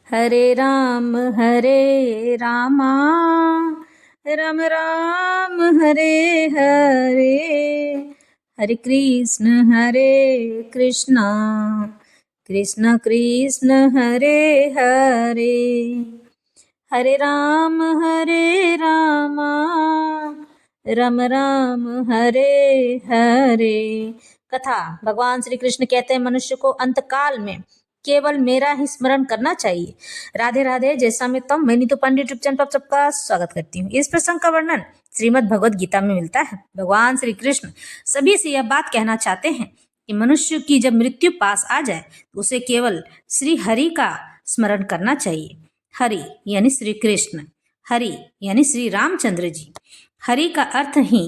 हरे राम रामा राम राम हरे हरे, हरे कृष्ण कृष्ण कृष्ण हरे हरे, हरे राम रामा राम राम हरे हरे। कथा। भगवान श्री कृष्ण कहते हैं मनुष्य को अंतकाल में केवल मेरा ही स्मरण करना चाहिए। राधे राधे। जैसा मैं मैं नीतू पंडित यूट्यूब चैनल पर सबका स्वागत करती हूँ। इस प्रसंग का वर्णन श्रीमद् भगवद गीता में मिलता है। भगवान श्री कृष्ण सभी से यह बात कहना चाहते हैं कि मनुष्य की जब मृत्यु पास आ जाए तो उसे केवल श्री हरि का स्मरण करना चाहिए। हरि यानी श्री कृष्ण, हरि यानी श्री रामचंद्र जी। हरि का अर्थ ही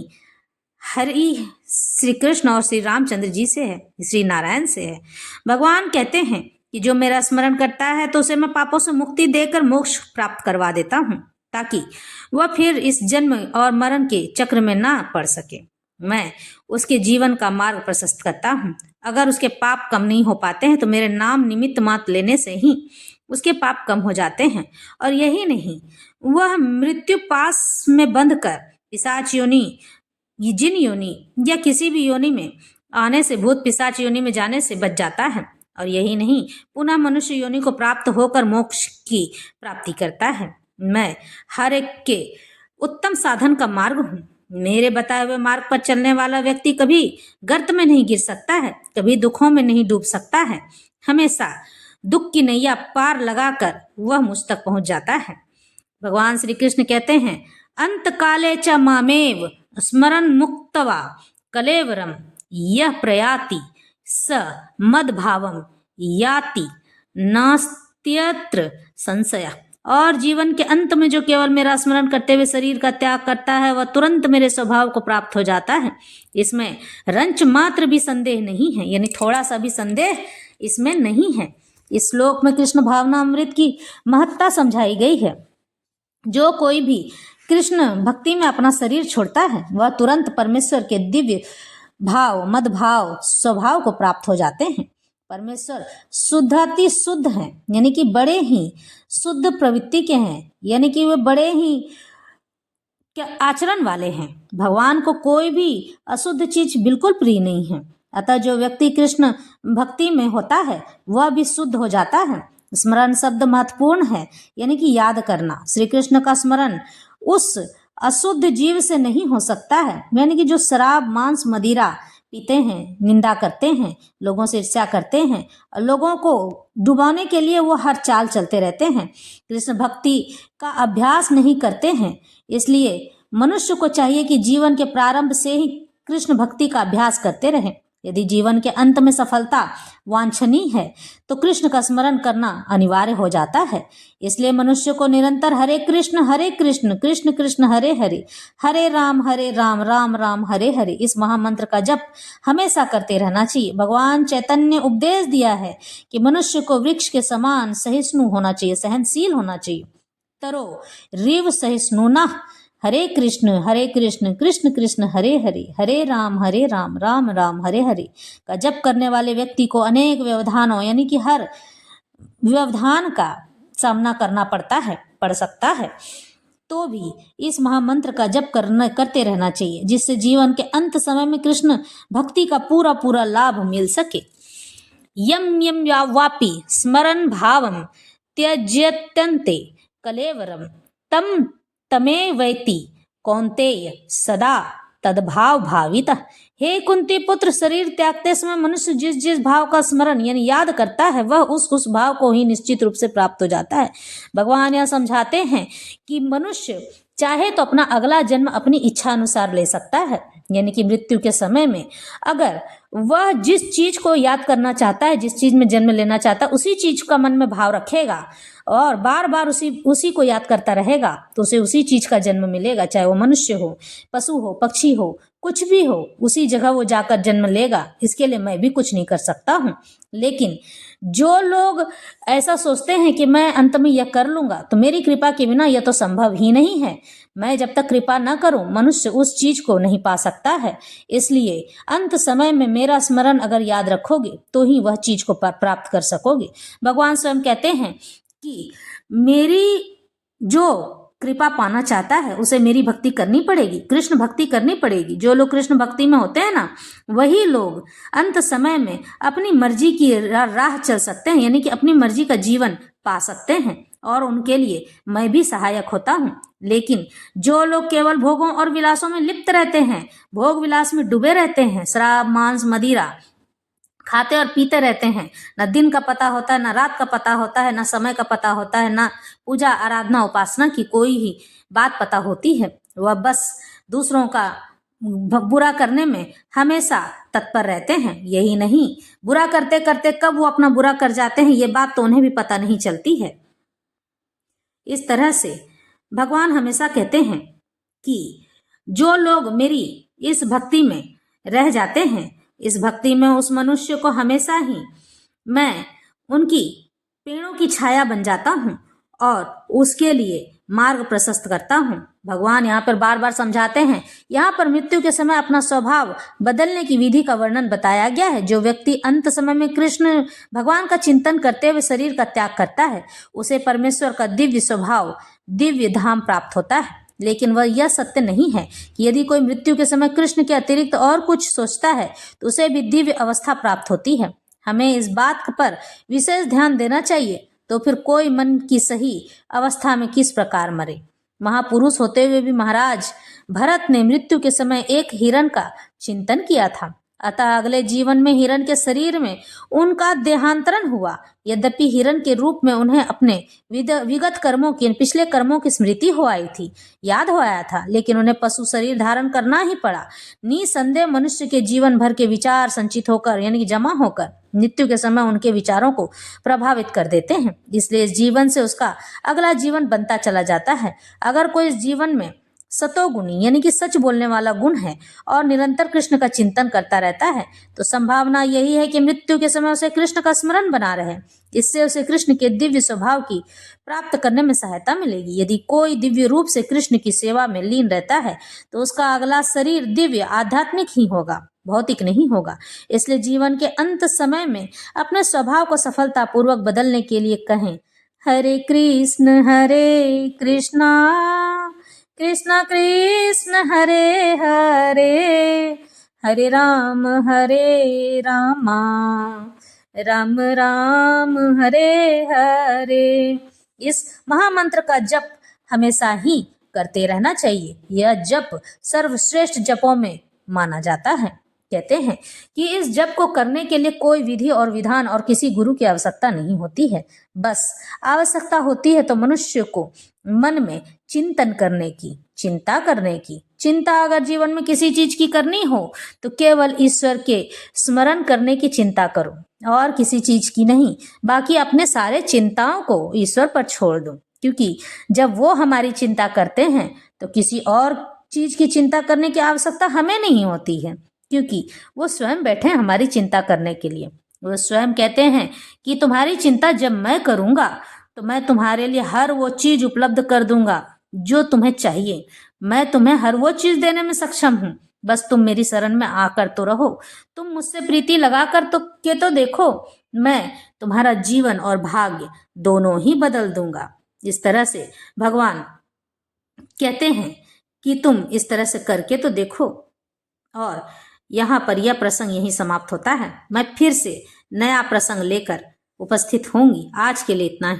हरि श्री कृष्ण और श्री रामचंद्र जी से है, श्री नारायण से है। भगवान कहते हैं कि जो मेरा स्मरण करता है तो उसे मैं पापों से मुक्ति देकर मोक्ष प्राप्त करवा देता हूँ, ताकि वह फिर इस जन्म और मरण के चक्र में ना पड़ सके। मैं उसके जीवन का मार्ग प्रशस्त करता हूँ। अगर उसके पाप कम नहीं हो पाते हैं तो मेरे नाम निमित्त मात्र लेने से ही उसके पाप कम हो जाते हैं। और यही नहीं, वह मृत्यु पास में बंध कर पिशाच योनि, जिन योनि या किसी भी योनि में आने से, भूत पिशाच योनि में जाने से बच जाता है। और यही नहीं, पुनः मनुष्य योनि को प्राप्त होकर मोक्ष की प्राप्ति करता है। मैं हर एक के उत्तम साधन का मार्ग हूँ। मेरे बताए हुए मार्ग पर चलने वाला व्यक्ति कभी गर्त में नहीं गिर सकता है, कभी दुखों में नहीं डूब सकता है। हमेशा दुख की नैया पार लगाकर वह मुझ तक पहुंच जाता है। भगवान श्री कृष्ण कहते हैं, अंत काले च मामेव स्मरण मुक्तवा कलेवरम यह प्रयाति स मद्भावम याति नास्त्यत्र संशय। और जीवन के अंत में जो केवल मेरा स्मरण करते हुए शरीर का त्याग करता है वह तुरंत मेरे स्वभाव को प्राप्त हो जाता है। इसमें रंच मात्र भी संदेह नहीं है, यानी थोड़ा सा भी संदेह इसमें नहीं है। इस श्लोक में कृष्ण भावना अमृत की महत्ता समझाई गई है। जो कोई भी कृष्ण भक्ति में अपना शरीर छोड़ता है वह तुरंत परमेश्वर के दिव्य भाव, मदभाव, स्वभाव को प्राप्त हो जाते हैं। परमेश्वर शुद्धाति शुद्ध हैं, यानी कि बड़े ही शुद्ध प्रवृत्ति के हैं, यानी कि वे बड़े ही आचरण वाले हैं। भगवान को कोई भी अशुद्ध चीज बिल्कुल प्रिय नहीं है। अतः जो व्यक्ति कृष्ण भक्ति में होता है वह भी शुद्ध हो जाता है। स्मरण शब्द महत्वपूर्ण है, यानी कि याद करना। श्री कृष्ण का स्मरण उस अशुद्ध जीव से नहीं हो सकता है, यानी कि जो शराब, मांस, मदिरा पीते हैं, निंदा करते हैं, लोगों से ईर्ष्या करते हैं, लोगों को डुबाने के लिए वो हर चाल चलते रहते हैं, कृष्ण भक्ति का अभ्यास नहीं करते हैं। इसलिए मनुष्य को चाहिए कि जीवन के प्रारंभ से ही कृष्ण भक्ति का अभ्यास करते रहें। यदि जीवन के अंत में सफलता वांछनीय है तो कृष्ण का स्मरण करना अनिवार्य हो जाता है। इसलिए मनुष्य को निरंतर हरे कृष्ण कृष्ण कृष्ण हरे हरे, हरे राम राम राम हरे हरे इस महामंत्र का जप हमेशा करते रहना चाहिए। भगवान चैतन्य ने उपदेश दिया है कि मनुष्य को वृक्ष के समान सहिष्णु होना चाहिए, सहनशील होना चाहिए। तरो रिव सहिष्णुना हरे कृष्ण कृष्ण कृष्ण हरे हरे, हरे राम राम राम हरे हरे का जप करने वाले व्यक्ति को अनेक व्यवधानों, यानी कि हर व्यवधान का सामना करना पड़ सकता है, तो भी इस महामंत्र का जप करते रहना चाहिए, जिससे जीवन के अंत समय में कृष्ण भक्ति का पूरा लाभ मिल सके। यम यम वापि स्मरण भावम त्यज्यत्यन्ते कलेवरम तम तमे वैति कौन्तेय सदा तद्भाव भावित। हे कुंती पुत्र, शरीर त्यागते समय मनुष्य जिस भाव का स्मरण यानी याद करता है वह उस भाव को ही निश्चित रूप से प्राप्त हो जाता है। भगवान यह समझाते हैं कि मनुष्य चाहे तो अपना अगला जन्म अपनी इच्छा अनुसार ले सकता है, यानी कि मृत्यु के समय में अगर वह जिस चीज को याद करना चाहता है, जिस चीज में जन्म लेना चाहता है, उसी चीज का मन में भाव रखेगा और बार बार उसी को याद करता रहेगा तो उसे उसी चीज का जन्म मिलेगा। चाहे वो मनुष्य हो, पशु हो, पक्षी हो, कुछ भी हो, उसी जगह वो जाकर जन्म लेगा। इसके लिए मैं भी कुछ नहीं कर सकता हूँ। लेकिन जो लोग ऐसा सोचते हैं कि मैं अंत में यह कर लूंगा, तो मेरी कृपा के बिना यह तो संभव ही नहीं है। मैं जब तक कृपा न करूं मनुष्य उस चीज को नहीं पा सकता है। इसलिए अंत समय में मेरा स्मरण अगर याद रखोगे तो ही वह चीज को प्राप्त कर सकोगे। भगवान स्वयं कहते हैं कि मेरी जो कृपा पाना चाहता है उसे मेरी भक्ति करनी पड़ेगी, कृष्ण भक्ति करनी पड़ेगी। जो लोग कृष्ण भक्ति में होते हैं ना, वही लोग अंत समय में अपनी मर्जी की राह चल सकते हैं, यानी कि अपनी मर्जी का जीवन पा सकते हैं, और उनके लिए मैं भी सहायक होता हूँ। लेकिन जो लोग केवल भोगों और विलासों में लिप्त रहते हैं, भोग विलास में डूबे रहते हैं, शराब मांस मदिरा खाते और पीते रहते हैं, न दिन का पता होता है, न रात का पता होता है, न समय का पता होता है, न पूजा आराधना उपासना की कोई ही बात पता होती है, वह बस दूसरों का बुरा करने में हमेशा तत्पर रहते हैं। यही नहीं, बुरा करते करते कब वो अपना बुरा कर जाते हैं ये बात तो उन्हें भी पता नहीं चलती है। इस तरह से भगवान हमेशा कहते हैं कि जो लोग मेरी इस भक्ति में रह जाते हैं, इस भक्ति में उस मनुष्य को हमेशा ही मैं उनकी पेड़ों की छाया बन जाता हूँ और उसके लिए मार्ग प्रशस्त करता हूँ। भगवान यहाँ पर बार बार समझाते हैं। यहाँ पर मृत्यु के समय अपना स्वभाव बदलने की विधि का वर्णन बताया गया है। जो व्यक्ति अंत समय में कृष्ण भगवान का चिंतन करते हुए शरीर का त्याग करता है, उसे परमेश्वर का दिव्य स्वभाव, दिव्य धाम प्राप्त होता है। लेकिन वह यह सत्य नहीं है कि यदि कोई मृत्यु के समय कृष्ण के अतिरिक्त और कुछ सोचता है तो उसे भी दिव्य अवस्था प्राप्त होती है। हमें इस बात पर विशेष ध्यान देना चाहिए, तो फिर कोई मन की सही अवस्था में किस प्रकार मरे। महापुरुष होते हुए भी महाराज भरत ने मृत्यु के समय एक हिरण का चिंतन किया था, अतः अगले जीवन में हिरण के शरीर में उनका देहांतरण हुआ। यद्यपि हिरण के रूप में उन्हें अपने विगत कर्मों की, पिछले कर्मों की स्मृति हो आई थी, याद हो आया था, लेकिन उन्हें पशु शरीर धारण करना ही पड़ा। निसंदेह मनुष्य के जीवन भर के विचार संचित होकर, यानी कि जमा होकर, मृत्यु के समय उनके विचारों को प्रभावित कर देते हैं। इसलिए इस जीवन से उसका अगला जीवन बनता चला जाता है। अगर कोई इस जीवन में सतोगुणी, यानी कि सच बोलने वाला गुण है और निरंतर कृष्ण का चिंतन करता रहता है, तो संभावना यही है कि मृत्यु के समय उसे कृष्ण का स्मरण बना रहे। इससे उसे कृष्ण के दिव्य स्वभाव की प्राप्त करने में सहायता मिलेगी। यदि कोई दिव्य रूप से कृष्ण की सेवा में लीन रहता है तो उसका अगला शरीर दिव्य आध्यात्मिक ही होगा, भौतिक नहीं होगा। इसलिए जीवन के अंत समय में अपने स्वभाव को सफलतापूर्वक बदलने के लिए कहें, हरे कृष्ण कृष्णा कृष्ण हरे हरे, हरे राम राम राम हरे हरे। इस महामंत्र का जप हमेशा ही करते रहना चाहिए। यह जप सर्वश्रेष्ठ जपों में माना जाता है। कहते हैं कि इस जप को करने के लिए कोई विधि और विधान और किसी गुरु की आवश्यकता नहीं होती है। बस आवश्यकता होती है तो मनुष्य को मन में चिंतन करने की, चिंता करने की। चिंता अगर जीवन में किसी चीज की करनी हो तो केवल ईश्वर के स्मरण करने की चिंता करो और किसी चीज की नहीं। बाकी अपने सारे चिंताओं को ईश्वर पर छोड़ दो, क्योंकि जब वो हमारी चिंता करते हैं तो किसी और चीज की चिंता करने की आवश्यकता हमें नहीं होती है, क्योंकि वो स्वयं बैठे हैं हमारी चिंता करने के लिए। वो स्वयं कहते हैं कि तुम्हारी चिंता जब मैं करूंगा तो मैं तुम्हारे लिए हर वो चीज उपलब्ध कर दूंगा जो तुम्हें चाहिए। मैं तुम्हें हर वो चीज देने में सक्षम हूँ, बस तुम मेरी शरण में आकर तो रहो। तुम मुझसे प्रीति लगाकर तो देखो, मैं तुम्हारा जीवन और भाग्य दोनों ही बदल दूंगा। इस तरह से भगवान कहते हैं कि तुम इस तरह से करके तो देखो। और यहाँ पर यह प्रसंग यहीं समाप्त होता है। मैं फिर से नया प्रसंग लेकर उपस्थित होंगी। आज के लिए इतना ही।